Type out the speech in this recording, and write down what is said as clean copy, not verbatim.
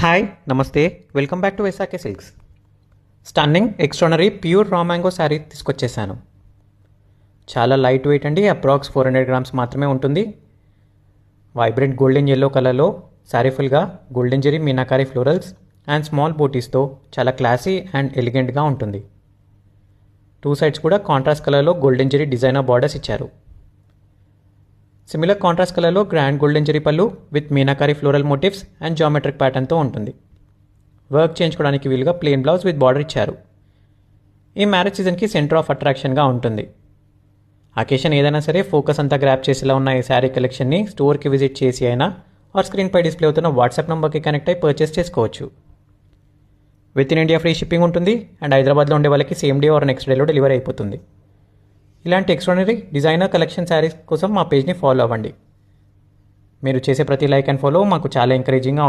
Hi namaste welcome back to Vaishakha Silks. Stunning extraordinary pure raw mango sari తీసుకొచ్చేసాను. చాలా light weight అండి, approx 400 grams మాత్రమే ఉంటుంది. వైబ్రెంట్ గోల్డెన్ ఎల్లో కలర్లో శారీ ఫుల్గా golden zari meenakari florals and small బూటీస్తో చాలా క్లాసీ అండ్ ఎలిగెంట్గా ఉంటుంది. టూ సైడ్స్ కూడా కాంట్రాస్ట్ కలర్లో గోల్డెన్ జెరీ డిజైనర్ బార్డర్స్ ఇచ్చారు. సిమిలర్ కాంట్రాస్ట్ కలర్లో grand golden zari pallu with meenakari floral motifs and geometric ప్యాటర్న్తో ఉంటుంది. వర్క్ చేయించుకోవడానికి వీలుగా ప్లెయిన్ బ్లౌజ్ విత్ బార్డర్ ఇచ్చారు. ఈ మ్యారేజ్ సీజన్కి సెంటర్ ఆఫ్ అట్రాక్షన్గా ఉంటుంది. అకేషన్ ఏదైనా సరే ఫోకస్ అంతా గ్రాప్ చేసేలా ఉన్న ఈ శారీ కలెక్షన్ని స్టోర్కి విజిట్ చేసి అయినా ఆర్ స్క్రీన్పై డిస్ప్లే అవుతున్న వాట్సాప్ నెంబర్కి కనెక్ట్ అయి పర్చేస్ చేసుకోవచ్చు. With in India free shipping ఉంటుంది అండ్ హైదరాబాద్లో ఉండే వాళ్ళకి సేమ్ డే ఆర్ నెక్స్ట్ డేలో డెలివరీ అయిపోతుంది. ఇలాంటి ఎక్స్ట్రానరీ డిజైనర్ కలెక్షన్ శారీస్ కోసం మా పేజ్ని ఫాలో అవ్వండి. మీరు చేసే ప్రతి లైక్ అండ్ ఫాలో మాకు చాలా ఎంకరేజింగ్గా